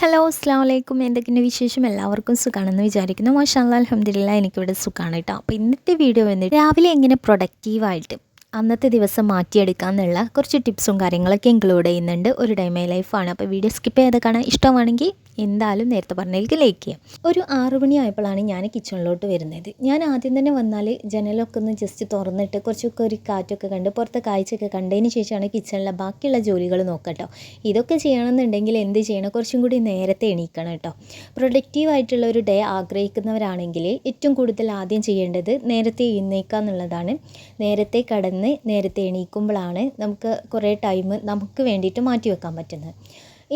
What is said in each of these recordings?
Hello അസ്സാം വലൈക്കും. എന്തൊക്കെയുണ്ട് വിശേഷം? എല്ലാവർക്കും സുഖമാണെന്ന് വിചാരിക്കുന്നു. മാഷാഅല്ലാഹ് അൽഹംദുലില്ലാഹ് എനിക്കിവിടെ സുഖമാണ് കേട്ടോ. അപ്പോൾ ഇന്നത്തെ വീഡിയോ വന്നിട്ട് രാവിലെ എങ്ങനെ പ്രൊഡക്റ്റീവായിട്ട് അന്നത്തെ ദിവസം മാറ്റിയെടുക്കുക എന്നുള്ള കുറച്ച് ടിപ്സും കാര്യങ്ങളൊക്കെ ഇൻക്ലൂഡ് ചെയ്യുന്നുണ്ട്. ഒരു ഡേ മൈ ലൈഫാണ്. അപ്പോൾ വീഡിയോ സ്കിപ്പ് ചെയ്ത് കാണാൻ ഇഷ്ടമാണെങ്കിൽ എന്തായാലും നേരത്തെ പറഞ്ഞതിലേക്ക് ലൈക്ക് ചെയ്യാം. ഒരു 6 മണിയായപ്പോഴാണ് ഞാൻ കിച്ചണിലോട്ട് വരുന്നത്. ഞാൻ ആദ്യം തന്നെ വന്നാൽ ജനലൊക്കെ ഒന്ന് ജസ്റ്റ് തുറന്നിട്ട് കുറച്ചൊക്കെ ഒരു കാറ്റൊക്കെ കണ്ട് പുറത്തെ കാഴ്ചയൊക്കെ കണ്ടതിന് ശേഷമാണ് കിച്ചണിലെ ബാക്കിയുള്ള ജോലികൾ നോക്കട്ടോ. ഇതൊക്കെ ചെയ്യണമെന്നുണ്ടെങ്കിൽ എന്ത് ചെയ്യണം? കുറച്ചും കൂടി നേരത്തെ എണീക്കണം കേട്ടോ. പ്രൊഡക്റ്റീവായിട്ടുള്ള ഒരു ഡേ ആഗ്രഹിക്കുന്നവരാണെങ്കിൽ ഏറ്റവും കൂടുതൽ ആദ്യം ചെയ്യേണ്ടത് നേരത്തെ എഴുന്നേൽക്കുക എന്നുള്ളതാണ്. നേരത്തെ കടന്ന് നേരത്തെ എണീക്കുമ്പോഴാണ് നമുക്ക് കുറേ ടൈം നമുക്ക് വേണ്ടിയിട്ട് മാറ്റി വെക്കാൻ പറ്റുന്നത്.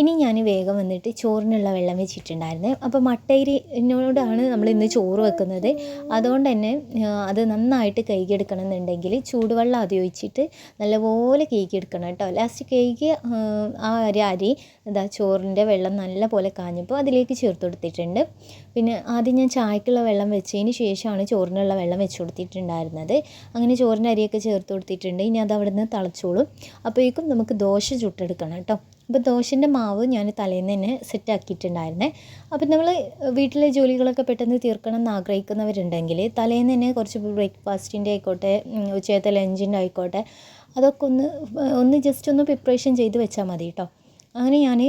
ഇനി ഞാൻ വേഗം വന്നിട്ട് ചോറിനുള്ള വെള്ളം വെച്ചിട്ടുണ്ടായിരുന്നു. അപ്പോൾ മട്ടരിനോടാണ് നമ്മൾ ഇന്ന് ചോറ് വെക്കുന്നത്. അതുകൊണ്ട് തന്നെ അത് നന്നായിട്ട് കഴുകിയെടുക്കണം എന്നുണ്ടെങ്കിൽ ചൂടുവെള്ളം ആദ്യം ഒഴിച്ചിട്ട് നല്ലപോലെ കഴുകിയെടുക്കണം കേട്ടോ. ലാസ്റ്റ് കഴുകി ആ അരി ചോറിൻ്റെ വെള്ളം നല്ല പോലെ കാഞ്ഞപ്പോൾ അതിലേക്ക് ചേർത്ത് കൊടുത്തിട്ടുണ്ട്. പിന്നെ ആദ്യം ഞാൻ ചായക്കുള്ള വെള്ളം വെച്ചതിന് ശേഷമാണ് ചോറിനുള്ള വെള്ളം വെച്ച് കൊടുത്തിട്ടുണ്ടായിരുന്നത്. അങ്ങനെ ചോറിൻ്റെ അരിയൊക്കെ ചേർത്ത് കൊടുത്തിട്ടുണ്ട്. ഇനി അത് അവിടെ നിന്ന് തിളച്ചോളും. അപ്പോഴേക്കും നമുക്ക് ദോശ ചുട്ടെടുക്കണം കേട്ടോ. അപ്പോൾ ദോശൻ്റെ മാവ് ഞാൻ തലേന്ന് തന്നെ സെറ്റാക്കിയിട്ടുണ്ടായിരുന്നേ. അപ്പം നമ്മൾ വീട്ടിലെ ജോലികളൊക്കെ പെട്ടെന്ന് തീർക്കണം എന്ന് ആഗ്രഹിക്കുന്നവരുണ്ടെങ്കിൽ തലേന്ന് തന്നെ കുറച്ച് ബ്രേക്ക്ഫാസ്റ്റിൻ്റെ ആയിക്കോട്ടെ, ഉച്ചയത്തെ ലഞ്ചിൻ്റെ ആയിക്കോട്ടെ, അതൊക്കെ ഒന്ന് ജസ്റ്റ് ഒന്ന് പ്രിപ്പറേഷൻ ചെയ്ത് വെച്ചാൽ മതി കേട്ടോ. അങ്ങനെ ഞാൻ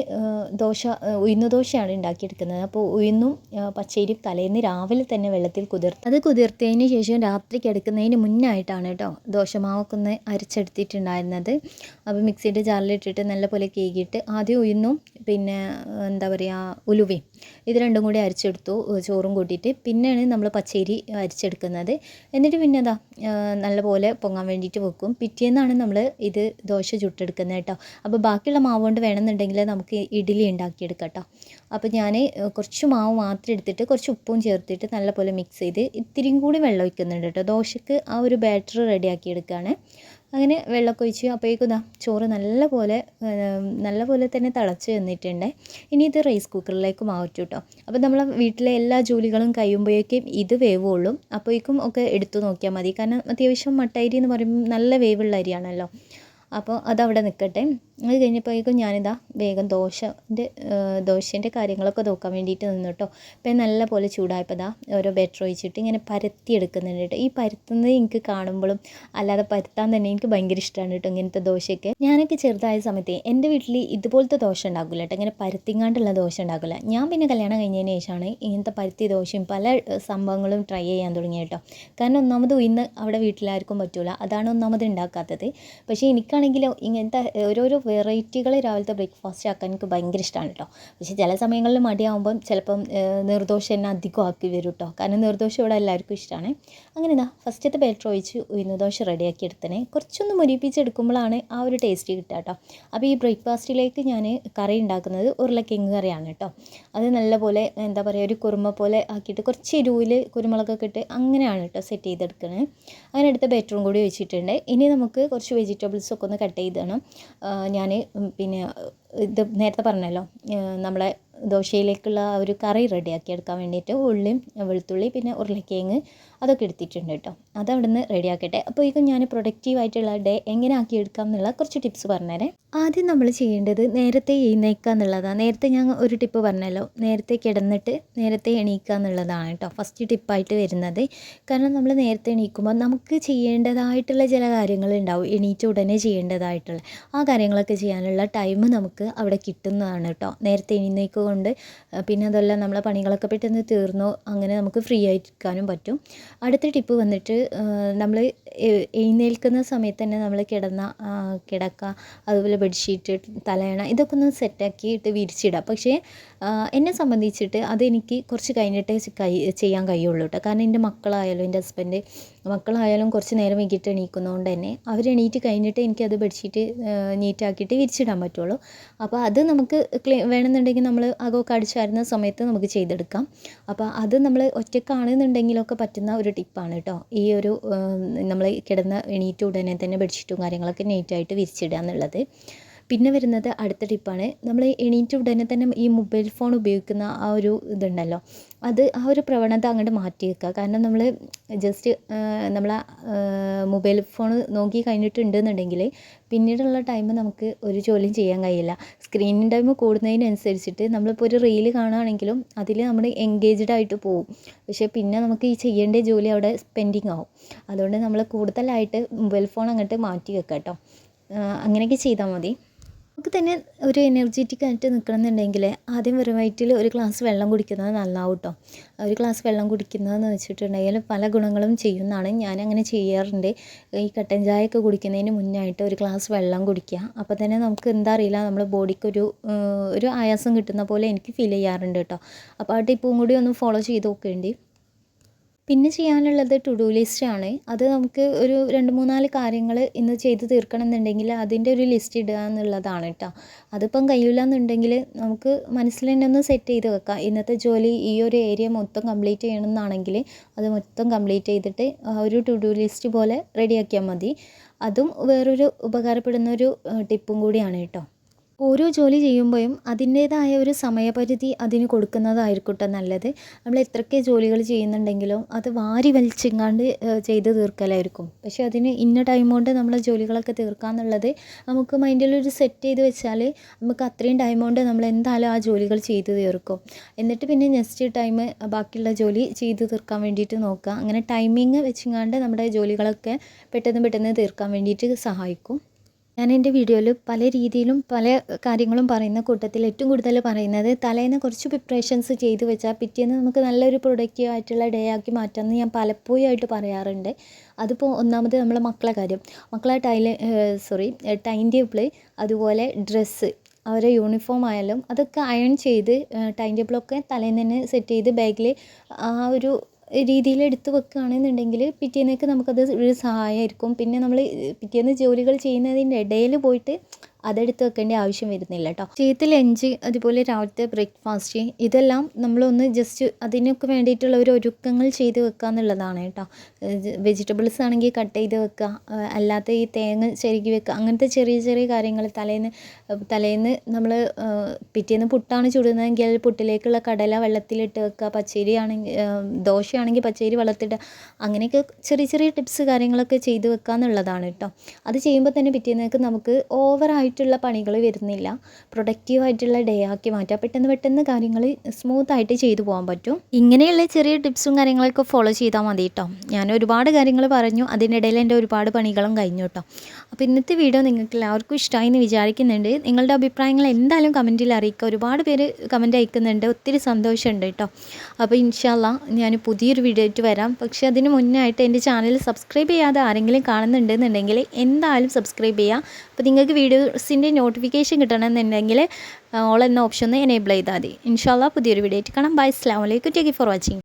ഉഴുന്ന് ദോശയാണ് ഉണ്ടാക്കിയെടുക്കുന്നത്. അപ്പോൾ ഉഴുന്നും പച്ചരിയും തലേന്ന് രാവിലെ തന്നെ വെള്ളത്തിൽ കുതിർത്തതിന് ശേഷം രാത്രി കിടക്കുന്നതിന് മുന്നായിട്ടാണ് കേട്ടോ ദോശമാവൊക്കെ ഒന്ന് അരച്ചെടുത്തിട്ടുണ്ടായിരുന്നത്. അപ്പോൾ മിക്സിയുടെ ജാറിലിട്ടിട്ട് നല്ലപോലെ കേകിയിട്ട് ആദ്യം ഉഴുന്നും പിന്നെ ഉലുവയും ഇത് രണ്ടും കൂടി അരച്ചെടുത്തു ചോറും കൂട്ടിയിട്ട്. പിന്നെയാണ് നമ്മൾ പച്ചരി അരച്ചെടുക്കുന്നത്. എന്നിട്ട് പിന്നെ നല്ലപോലെ പൊങ്ങാൻ വേണ്ടിയിട്ട് വെക്കും. പിറ്റേന്നാണ് നമ്മൾ ഇത് ദോശ ചുട്ടെടുക്കുന്നത് കേട്ടോ. അപ്പോൾ ബാക്കിയുള്ള മാവ് കൊണ്ട് വേണമെന്നുണ്ടെങ്കിൽ നമുക്ക് ഇഡ്ഡലി ഉണ്ടാക്കിയെടുക്കാം കേട്ടോ. അപ്പോൾ ഞാൻ കുറച്ച് മാവ് മാത്രം എടുത്തിട്ട് കുറച്ച് ഉപ്പും ചേർത്തിട്ട് നല്ലപോലെ മിക്സ് ചെയ്ത് ഇത്തിരിയും കൂടി വെള്ളം ഒഴിക്കുന്നുണ്ട് കേട്ടോ. ദോശക്ക് ആ ഒരു ബാറ്റർ റെഡിയാക്കി എടുക്കുകയാണ്. അങ്ങനെ വെള്ളമൊക്കെ ഒഴിച്ച് അപ്പോഴേക്കും ചോറ് നല്ലപോലെ തന്നെ തിളച്ച് വന്നിട്ടുണ്ട്. ഇനി ഇത് റൈസ് കുക്കറിലേക്ക് മാറ്റും കേട്ടോ. അപ്പോൾ നമ്മളെ വീട്ടിലെ എല്ലാ ജോലികളും കഴിയുമ്പോഴേക്കും ഇത് വേവുള്ളൂ. അപ്പോഴേക്കും ഒക്കെ എടുത്തു നോക്കിയാൽ മതി. കാരണം അത്യാവശ്യം മട്ടരി എന്ന് പറയുമ്പോൾ നല്ല വേവുള്ള അരിയാണല്ലോ. അപ്പോൾ അതവിടെ നിൽക്കട്ടെ. അത് കഴിഞ്ഞപ്പോഴേക്കും ഞാനിതാ വേഗം ദോശേൻ്റെ കാര്യങ്ങളൊക്കെ നോക്കാൻ വേണ്ടിയിട്ട് നിന്നു കേട്ടോ. അപ്പം നല്ല പോലെ ചൂടായപ്പോൾ ഓരോ ബാറ്റർ ഒഴിച്ചിട്ട് ഇങ്ങനെ പരത്തി എടുക്കുന്നുണ്ട് കേട്ടോ. ഈ പരത്തുന്നത് എനിക്ക് കാണുമ്പോഴും അല്ലാതെ പരത്താൻ തന്നെ എനിക്ക് ഭയങ്കര ഇഷ്ടമാണ് കേട്ടോ ഇങ്ങനത്തെ ദോശയൊക്കെ. ഞാനൊക്കെ ചെറുതായ സമയത്ത് എൻ്റെ വീട്ടിൽ ഇതുപോലത്തെ ദോശ ഉണ്ടാക്കില്ല കേട്ടോ. ഇങ്ങനെ പരത്തിങ്ങാണ്ടുള്ള ദോശ ഉണ്ടാക്കില്ല. ഞാൻ പിന്നെ കല്യാണം കഴിഞ്ഞതിന് ശേഷമാണ് ഇങ്ങനത്തെ പരത്തി ദോശയും പല സംഭവങ്ങളും ട്രൈ ചെയ്യാൻ തുടങ്ങിയത് കേട്ടോ. കാരണം ഒന്നാമത് ഇന്ന് അവിടെ വീട്ടിലാർക്കും പറ്റില്ല, അതാണ് ഒന്നാമത് ഉണ്ടാക്കാത്തത്. പക്ഷേ എനിക്കാണെങ്കിലോ ഇങ്ങനത്തെ ഓരോരോ വെറൈറ്റികൾ രാവിലത്തെ ബ്രേക്ക്ഫാസ്റ്റ് ആക്കാൻ എനിക്ക് ഭയങ്കര ഇഷ്ടമാണ് കേട്ടോ. പക്ഷേ ചില സമയങ്ങളിൽ മടിയാവുമ്പം ചിലപ്പം നീർദോശ തന്നെ അധികം ആക്കി വരും കേട്ടോ. കാരണം നീർദോശ ഇവിടെ എല്ലാവർക്കും ഇഷ്ടമാണ്. അങ്ങനെ ഫസ്റ്റത്തെ ബാറ്റർ ഒഴിച്ച് ഉഴുന്ന് ദോശ റെഡിയാക്കി എടുത്തേ. കുറച്ചൊന്ന് മുരിപ്പിച്ചെടുക്കുമ്പോഴാണ് ആ ഒരു ടേസ്റ്റ് കിട്ടുക കേട്ടോ. അപ്പോൾ ഈ ബ്രേക്ക്ഫാസ്റ്റിലേക്ക് ഞാൻ കറി ഉണ്ടാക്കുന്നത് ഉരുളക്കിഴങ്ങ് കറിയാണ് കേട്ടോ. അത് നല്ലപോലെ ഒരു കുറുമ പോലെ ആക്കിയിട്ട് കുറച്ച് എരിവിൽ കുരുമുളകൊക്കെ ഇട്ട് അങ്ങനെയാണ് കേട്ടോ സെറ്റ് ചെയ്തെടുക്കുന്നത്. അങ്ങനെ എടുത്ത ബാറ്ററും കൂടി ഒഴിച്ചിട്ടുണ്ട്. ഇനി നമുക്ക് കുറച്ച് വെജിറ്റബിൾസൊക്കെ ഒന്ന് കട്ട് ചെയ്തിടണം. ഞാൻ പിന്നെ ഇത് നേരത്തെ പറഞ്ഞല്ലോ നമ്മളെ ദോശയിലേക്കുള്ള ആ ഒരു കറി റെഡിയാക്കി എടുക്കാൻ വേണ്ടിയിട്ട് ഉള്ളിയും വെളുത്തുള്ളി പിന്നെ ഉരുളക്കിഴങ്ങ് അതൊക്കെ എടുത്തിട്ടുണ്ട് കേട്ടോ. അതവിടെ നിന്ന് റെഡിയാക്കട്ടെ. അപ്പോഴേക്കും ഞാൻ പ്രൊഡക്റ്റീവായിട്ടുള്ള ഡേ എങ്ങനെ ആക്കിയെടുക്കാം എന്നുള്ള കുറച്ച് ടിപ്സ് പറഞ്ഞുതരാം. ആദ്യം നമ്മൾ ചെയ്യേണ്ടത് നേരത്തെ എഴുന്നേൽക്കുക എന്നുള്ളതാണ്. നേരത്തെ ഞാൻ ഒരു ടിപ്പ് പറഞ്ഞല്ലോ, നേരത്തെ കിടന്നിട്ട് നേരത്തെ എണീക്കുക എന്നുള്ളതാണ് കേട്ടോ ഫസ്റ്റ് ടിപ്പായിട്ട് വരുന്നത്. കാരണം നമ്മൾ നേരത്തെ എണീക്കുമ്പോൾ നമുക്ക് ചെയ്യേണ്ടതായിട്ടുള്ള ചില കാര്യങ്ങളുണ്ടാവും, എണീറ്റ ഉടനെ ചെയ്യേണ്ടതായിട്ടുള്ള ആ കാര്യങ്ങളൊക്കെ ചെയ്യാനുള്ള ടൈം നമുക്ക് അവിടെ കിട്ടുന്നതാണ് കേട്ടോ നേരത്തെ എഴുന്നേൽക്കുക കൊണ്ട്. പിന്നെ അതല്ല നമ്മളെ പണികളൊക്കെ പെട്ടെന്ന് തീർന്നു അങ്ങനെ നമുക്ക് ഫ്രീ ആയിരിക്കാനും പറ്റും. അടുത്ത ടിപ്പ് വന്നിട്ട് നമ്മൾ എഴുന്നേൽക്കുന്ന സമയത്ത് തന്നെ നമ്മൾ കിടക്ക അതുപോലെ ബെഡ്ഷീറ്റ് തലയണ ഇതൊക്കെ ഒന്ന് സെറ്റാക്കിയിട്ട് വിരിച്ചിടാം. പക്ഷേ എന്നെ സംബന്ധിച്ചിട്ട് അതെനിക്ക് കുറച്ച് കഴിഞ്ഞിട്ടേ ചെയ്യാൻ കഴിയുള്ളൂ കേട്ടോ. കാരണം എൻ്റെ മക്കളായാലും എൻ്റെ മക്കളായാലും കുറച്ച് നേരം വൈകിട്ട് എണീക്കുന്നതുകൊണ്ട് തന്നെ അവരെണീറ്റ് കഴിഞ്ഞിട്ട് എനിക്കത് ബെഡ്ഷീറ്റ് നീറ്റാക്കിയിട്ട് വിരിച്ചിടാൻ പറ്റുള്ളൂ. അപ്പോൾ അത് നമുക്ക് വേണമെന്നുണ്ടെങ്കിൽ നമ്മൾ അകമൊക്കെ അടിച്ചായിരുന്ന സമയത്ത് നമുക്ക് ചെയ്തെടുക്കാം. അപ്പോൾ അത് നമ്മൾ ഒറ്റയ്ക്കാണെന്നുണ്ടെങ്കിലൊക്കെ പറ്റുന്ന ഒരു ടിപ്പാണ് കേട്ടോ. ഈ ഒരു നമ്മൾ എണീറ്റ ഉടനെ തന്നെ ബെഡ്ഷീറ്റും കാര്യങ്ങളൊക്കെ നീറ്റായിട്ട് വിരിച്ചിടുക എന്നുള്ളത്. പിന്നെ വരുന്നത് അടുത്ത ടിപ്പാണ്. നമ്മൾ എണീറ്റ് ഉടനെ തന്നെ ഈ മൊബൈൽ ഫോൺ ഉപയോഗിക്കുന്ന ആ ഒരു ഇതുണ്ടല്ലോ, അത് ആ ഒരു പ്രവണത അങ്ങോട്ട് മാറ്റി വെക്കുക. കാരണം നമ്മൾ ജസ്റ്റ് നമ്മൾ മൊബൈൽ ഫോൺ നോക്കി കഴിഞ്ഞിട്ടുണ്ടെന്നുണ്ടെങ്കിൽ പിന്നീടുള്ള ടൈം നമുക്ക് ഒരു ജോലിയും ചെയ്യാൻ കഴിയില്ല. സ്ക്രീനിങ് ടൈം കൂടുന്നതിനനുസരിച്ചിട്ട് നമ്മളിപ്പോൾ ഒരു റീല് കാണുകയാണെങ്കിലും അതിൽ നമ്മൾ എൻഗേജ്ഡ് ആയിട്ട് പോകും. പക്ഷേ പിന്നെ നമുക്ക് ഈ ചെയ്യേണ്ട ജോലി അവിടെ പെൻഡിങ് ആവും. അതുകൊണ്ട് നമ്മൾ കൂടുതലായിട്ട് മൊബൈൽ ഫോൺ അങ്ങോട്ട് മാറ്റി വെക്കുക കേട്ടോ. അങ്ങനെയൊക്കെ ചെയ്താൽ മതി. നമുക്ക് തന്നെ ഒരു എനർജറ്റിക് ആയിട്ട് നിൽക്കണമെന്നുണ്ടെങ്കിൽ ആദ്യം വെറും വയറ്റിൽ ഒരു ഗ്ലാസ് വെള്ളം കുടിക്കുന്നത് നല്ലതാവും കേട്ടോ. ഒരു ഗ്ലാസ് വെള്ളം കുടിക്കുന്നതെന്ന് വെച്ചിട്ടുണ്ടെങ്കിൽ പല ഗുണങ്ങളും ചെയ്യുന്നതാണ്. ഞാനങ്ങനെ ചെയ്യാറുണ്ട്. ഈ കട്ടൻ ചായയൊക്കെ കുടിക്കുന്നതിന് മുന്നായിട്ട് ഒരു ഗ്ലാസ് വെള്ളം കുടിക്കുക. അപ്പോൾ തന്നെ നമുക്ക് എന്താ അറിയില്ല, നമ്മുടെ ബോഡിക്കൊരു ഒരു ആയാസം കിട്ടുന്ന പോലെ എനിക്ക് ഫീൽ ചെയ്യാറുണ്ട് കേട്ടോ. അപ്പോൾ ആ ടിപ്പും കൂടി ഒന്ന് ഫോളോ ചെയ്ത് നോക്കേണ്ടി. പിന്നെ ചെയ്യാനുള്ളത് ടു ഡു ലിസ്റ്റാണ്. അത് നമുക്ക് ഒരു 2-3-4 കാര്യങ്ങൾ ഇന്ന് ചെയ്ത് തീർക്കണം എന്നുണ്ടെങ്കിൽ അതിൻ്റെ ഒരു ലിസ്റ്റ് ഇടുക എന്നുള്ളതാണ് കേട്ടോ. അതിപ്പം കഴിയില്ല എന്നുണ്ടെങ്കിൽ നമുക്ക് മനസ്സിൽ തന്നെ ഒന്ന് സെറ്റ് ചെയ്ത് വെക്കാം. ഇന്നത്തെ ജോലി ഈ ഒരു ഏരിയ മൊത്തം കംപ്ലീറ്റ് ചെയ്യണമെന്നാണെങ്കിൽ അത് മൊത്തം കംപ്ലീറ്റ് ചെയ്തിട്ട് ഒരു ടു ഡു ലിസ്റ്റ് പോലെ റെഡിയാക്കിയാൽ മതി. അതും വേറൊരു ഉപകാരപ്പെടുന്നൊരു ടിപ്പും കൂടിയാണ് കേട്ടോ. ഓരോ ജോലി ചെയ്യുമ്പോഴും അതിൻ്റേതായ ഒരു സമയപരിധി അതിന് കൊടുക്കുന്നതായിരിക്കും കേട്ടോ നല്ലത്. നമ്മൾ എത്രയൊക്കെ ജോലികൾ ചെയ്യുന്നുണ്ടെങ്കിലും അത് വാരി വലിച്ചിങ്ങാണ്ട് ചെയ്ത് തീർക്കലായിരിക്കും. പക്ഷേ അതിന് ഇന്ന ടൈം കൊണ്ട് നമ്മൾ ജോലികളൊക്കെ തീർക്കാമെന്നുള്ളത് നമുക്ക് മൈൻഡിലൊരു സെറ്റ് ചെയ്ത് വെച്ചാൽ നമുക്ക് അത്രയും ടൈം കൊണ്ട് നമ്മൾ എന്തായാലും ആ ജോലികൾ ചെയ്ത് തീർക്കും. എന്നിട്ട് പിന്നെ നെക്സ്റ്റ് ടൈം ബാക്കിയുള്ള ജോലി ചെയ്ത് തീർക്കാൻ വേണ്ടിയിട്ട് നോക്കുക. അങ്ങനെ ടൈമിങ് വെച്ചിങ്ങാണ്ട് നമ്മുടെ ജോലികളൊക്കെ പെട്ടെന്ന് തീർക്കാൻ വേണ്ടിയിട്ട് സഹായിക്കും. ഞാൻ എൻ്റെ വീഡിയോയിൽ പല രീതിയിലും പല കാര്യങ്ങളും പറയുന്ന കൂട്ടത്തിൽ ഏറ്റവും കൂടുതൽ പറയുന്നത് തലേന്ന് കുറച്ച് പ്രിപ്പറേഷൻസ് ചെയ്ത് വെച്ചാൽ പിറ്റേന്ന് നമുക്ക് നല്ലൊരു പ്രൊഡക്റ്റീവ് ആയിട്ടുള്ള ഡേ ആക്കി മാറ്റാമെന്ന് ഞാൻ പലപ്പോഴായിട്ട് പറയാറുണ്ട്. അതിപ്പോൾ ഒന്നാമത് നമ്മളെ മക്കളെ കാര്യം, മക്കളെ ടൈം ടേബിൾ, അതുപോലെ ഡ്രസ്സ്, അവരെ യൂണിഫോം ആയാലും അതൊക്കെ അയൺ ചെയ്ത് ടൈം ടേബിളൊക്കെ തലേന്ന് തന്നെ സെറ്റ് ചെയ്ത് ബാഗിൽ ആ ഒരു രീതിയിൽ എടുത്ത് വെക്കുകയാണെന്നുണ്ടെങ്കിൽ പിറ്റേന്നേക്ക് നമുക്കത് ഒരു സഹായമായിരിക്കും. പിന്നെ നമ്മൾ പിറ്റേന്ന് ജോലികൾ ചെയ്യുന്നതിൻ്റെ ഇടയിൽ പോയിട്ട് അതെടുത്ത് വെക്കേണ്ട ആവശ്യം വരുന്നില്ല കേട്ടോ. ഉച്ചയ്ക്കത്തെ ലഞ്ച്, അതുപോലെ രാവിലത്തെ ബ്രേക്ക്ഫാസ്റ്റ്, ഇതെല്ലാം നമ്മളൊന്ന് ജസ്റ്റ് അതിനൊക്കെ വേണ്ടിയിട്ടുള്ള ഒരു ഒരുക്കങ്ങൾ ചെയ്ത് വെക്കുക എന്നുള്ളതാണ് കേട്ടോ. വെജിറ്റബിൾസ് ആണെങ്കിൽ കട്ട് ചെയ്ത് വെക്കുക, അല്ലാത്ത ഈ തേങ്ങ ചിരകി വെക്കുക, അങ്ങനത്തെ ചെറിയ കാര്യങ്ങൾ തലേന്ന് നമ്മൾ പിറ്റേന്ന് പുട്ടാണ് ചുടുന്നതെങ്കിൽ പുട്ടിലേക്കുള്ള കടല വെള്ളത്തിലിട്ട് വെക്കുക, പച്ചരി ആണെങ്കിൽ ദോശയാണെങ്കിൽ പച്ചരി വെള്ളത്തിട്ട്, അങ്ങനെയൊക്കെ ചെറിയ ടിപ്സ് കാര്യങ്ങളൊക്കെ ചെയ്ത് വെക്കുക എന്നുള്ളതാണ് കേട്ടോ. അത് ചെയ്യുമ്പോൾ തന്നെ പിറ്റേന്നേക്ക് നമുക്ക് ഓവറായിട്ടുള്ള പണികൾ വരുന്നില്ല. പ്രൊഡക്റ്റീവായിട്ടുള്ള ഡേ ആക്കി മാറ്റുക. പെട്ടെന്ന് കാര്യങ്ങൾ സ്മൂത്തായിട്ട് ചെയ്തു പോകാൻ പറ്റും. ഇങ്ങനെയുള്ള ചെറിയ ടിപ്സും കാര്യങ്ങളൊക്കെ ഫോളോ ചെയ്താൽ മതി കേട്ടോ. ഞാൻ ഒരുപാട് കാര്യങ്ങൾ പറഞ്ഞു, അതിനിടയിൽ എൻ്റെ ഒരുപാട് പണികളും കഴിഞ്ഞു കേട്ടോ. അപ്പോൾ ഇന്നത്തെ വീഡിയോ നിങ്ങൾക്ക് എല്ലാവർക്കും ഇഷ്ടമായി എന്ന് വിചാരിക്കുന്നുണ്ട്. നിങ്ങളുടെ അഭിപ്രായങ്ങൾ എന്തായാലും കമൻറ്റിൽ അറിയിക്കുക. ഒരുപാട് പേര് കമൻറ്റ് അയക്കുന്നുണ്ട്, ഒത്തിരി സന്തോഷമുണ്ട് കേട്ടോ. അപ്പോൾ ഇൻഷാ അല്ലാ ഞാൻ പുതിയൊരു വീഡിയോ ആയിട്ട് വരാം. പക്ഷേ അതിന് മുന്നായിട്ട് എൻ്റെ ചാനൽ സബ്സ്ക്രൈബ് ചെയ്യാതെ ആരെങ്കിലും കാണുന്നുണ്ടെന്നുണ്ടെങ്കിൽ എന്തായാലും സബ്സ്ക്രൈബ് ചെയ്യുക. അപ്പോൾ നിങ്ങൾക്ക് വീഡിയോസിൻ്റെ നോട്ടിഫിക്കേഷൻ കിട്ടണമെന്നുണ്ടെങ്കിൽ ഓൾ എന്ന ഓപ്ഷൻ ഒന്ന് എനേബിൾ ചെയ്താൽ മതി. ഇൻഷാ അല്ലാ പുതിയൊരു വീഡിയോ ആയിട്ട് കാണാം. ബൈ, അസ്സലാമു അലൈക്കും. Take for watching.